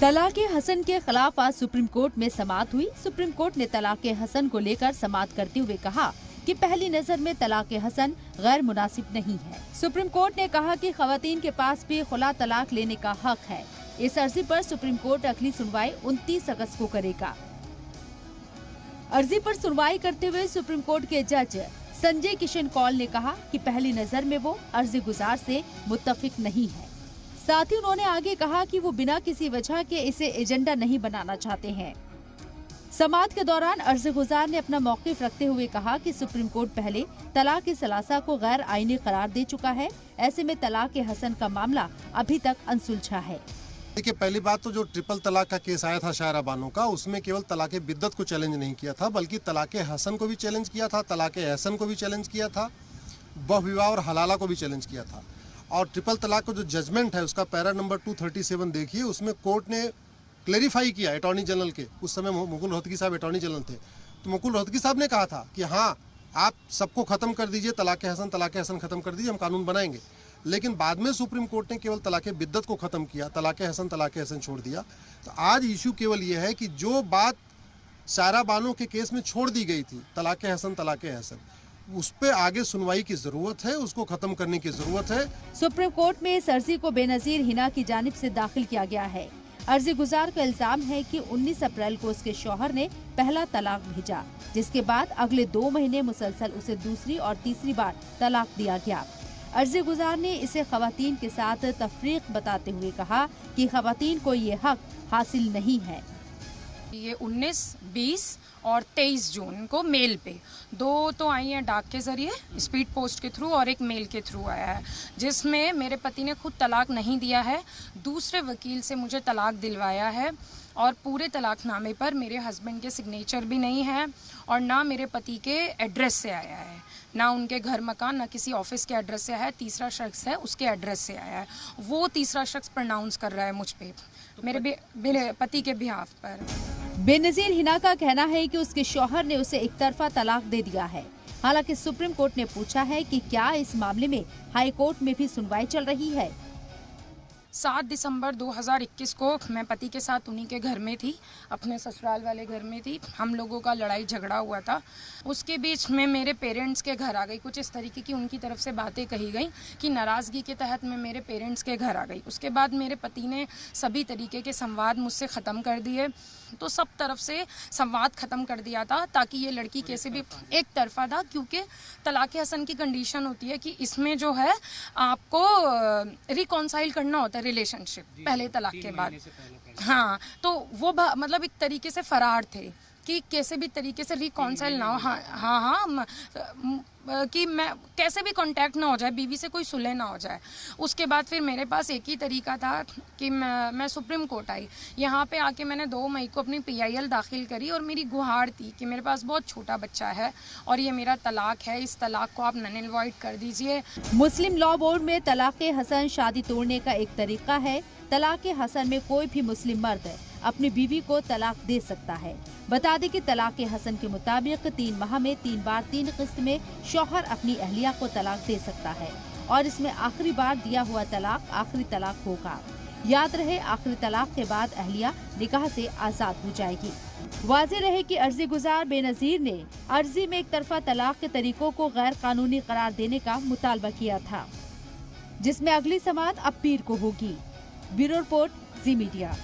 तलाक हसन के खिलाफ आज सुप्रीम कोर्ट में समाअत हुई। सुप्रीम कोर्ट ने तलाक हसन को लेकर समाअत करते हुए कहा कि पहली नजर में तलाक हसन गैर मुनासिब नहीं है। सुप्रीम कोर्ट ने कहा कि खवातीन के पास भी खुला तलाक लेने का हक है। इस अर्जी पर सुप्रीम कोर्ट अगली सुनवाई 29 अगस्त को करेगा। अर्जी पर सुनवाई करते हुए सुप्रीम कोर्ट के जज संजय किशन कौल ने कहा कि पहली नजर में वो अर्जी गुजार से मुत्तफिक नहीं है। साथ ही उन्होंने आगे कहा कि वो बिना किसी वजह के इसे एजेंडा नहीं बनाना चाहते हैं। समाअत के दौरान अर्जी गुजार ने अपना मौक़िफ़ रखते हुए कहा कि सुप्रीम कोर्ट पहले तलाक सलासा को गैर आईनी करार दे चुका है। ऐसे में तलाक हसन का मामला अभी तक अनसुलझा है। देखिए, पहली बात तो जो ट्रिपल तलाक का केस आया था शायरा बानो का, उसमें केवल तलाक बिद्दत को चैलेंज नहीं किया था, बल्कि तलाक हसन को भी चैलेंज किया था, तलाक हसन को भी चैलेंज किया था, बहुविवाह और हलाला को भी चैलेंज किया था। और ट्रिपल तलाक का जो जजमेंट है उसका पैरा नंबर 237 देखिए, उसमें कोर्ट ने क्लेरिफाई किया अटॉर्नी जनरल के, उस समय मुकुल रोहतगी साहब अटॉर्नी जनरल थे, तो मुकुल रोहतगी साहब ने कहा था कि हाँ, आप सबको खत्म कर दीजिए, तलाक हसन खत्म कर दीजिए, हम कानून बनाएंगे। लेकिन बाद में सुप्रीम कोर्ट ने केवल तलाक बिद्दत को खत्म किया, तलाक हसन छोड़ दिया। तो आज इशू केवल ये है कि जो बात शायरा बानो के केस में छोड़ दी गई थी, तलाक हसन, उस पे आगे सुनवाई की जरूरत है, उसको खत्म करने की जरूरत है। सुप्रीम कोर्ट में इस अर्जी को बेनजीर हिना की जानिब से दाखिल किया गया है। अर्जी गुजार का इल्जाम है कि 19 अप्रैल को उसके शौहर ने पहला तलाक भेजा, जिसके बाद अगले 2 महीने मुसलसल उसे दूसरी और तीसरी बार तलाक दिया गया। अर्जी गुजार ने इसे खवातीन के साथ तफरीक बताते हुए कहा कि खवातीन को ये हक हासिल नहीं है। ये 19, 20 और 23 जून को मेल पे 2 तो आई हैं डाक के जरिए, स्पीड पोस्ट के थ्रू, और एक मेल के थ्रू आया है, जिसमें मेरे पति ने खुद तलाक नहीं दिया है, दूसरे वकील से मुझे तलाक दिलवाया है, और पूरे तलाकनामे पर मेरे हस्बैंड के सिग्नेचर भी नहीं है, और ना मेरे पति के एड्रेस से आया है, ना उनके घर मकान, ना किसी ऑफिस के एड्रेस से आया है। तीसरा शख्स है, उसके एड्रेस से आया है। वो तीसरा शख्स प्रोनाउंस कर रहा है मुझ पे, मेरे पति के बिहाफ पर। बेनजीर हिना का कहना है कि उसके शौहर ने उसे एक तरफा तलाक दे दिया है। हालांकि सुप्रीम कोर्ट ने पूछा है कि क्या इस मामले में हाई कोर्ट में भी सुनवाई चल रही है। 7 दिसंबर 2021 को मैं पति के साथ उन्हीं के घर में थी, अपने ससुराल वाले घर में थी। हम लोगों का लड़ाई झगड़ा हुआ था। उसके बीच में मेरे पेरेंट्स के घर आ गई। कुछ इस तरीके की उनकी तरफ से बातें कही गई कि नाराज़गी के तहत मैं मेरे पेरेंट्स के घर आ गई। उसके बाद मेरे पति ने सभी तरीके के संवाद मुझसे ख़त्म कर दिए। तो सब तरफ से संवाद ख़त्म कर दिया था, ताकि ये लड़की कैसे भी एक तरफा था, क्योंकि तलाक हसन की कंडीशन होती है कि इसमें जो है आपको रिकॉन्साइल करना होता है रिलेशनशिप पहले तलाक के बाद। हाँ, तो वो मतलब एक तरीके से फरार थे कि कैसे भी तरीके से रिकॉन्साइल ना हो। हाँ, कि मैं कैसे भी कांटेक्ट ना हो जाए, बीवी से कोई सुलह ना हो जाए। उसके बाद फिर मेरे पास एक ही तरीका था कि मैं सुप्रीम कोर्ट आई। यहाँ पे आके मैंने 2 मई को अपनी PIL दाखिल करी, और मेरी गुहार थी कि मेरे पास बहुत छोटा बच्चा है और ये मेरा तलाक है, इस तलाक को आप नल एंड कर दीजिए। मुस्लिम लॉ बोर्ड में तलाक हसन शादी तोड़ने का एक तरीका है। तलाक हसन में कोई भी मुस्लिम मर्द अपनी बीवी को तलाक दे सकता है। बता दें कि तलाक हसन के मुताबिक 3 माह में 3 बार 3 किस्त में शौहर अपनी अहलिया को तलाक दे सकता है, और इसमें आखिरी बार दिया हुआ तलाक आखिरी तलाक होगा। याद रहे, आखिरी तलाक के बाद अहलिया निकाह से आजाद हो जाएगी। वाज़ेह रहे कि अर्जी गुजार बेनजीर ने अर्जी में एक तरफा तलाक के तरीकों को गैर कानूनी करार देने का मुतालबा किया था, जिसमें अगली समाअत अब पीर को होगी। ब्यूरो रिपोर्ट, जी मीडिया।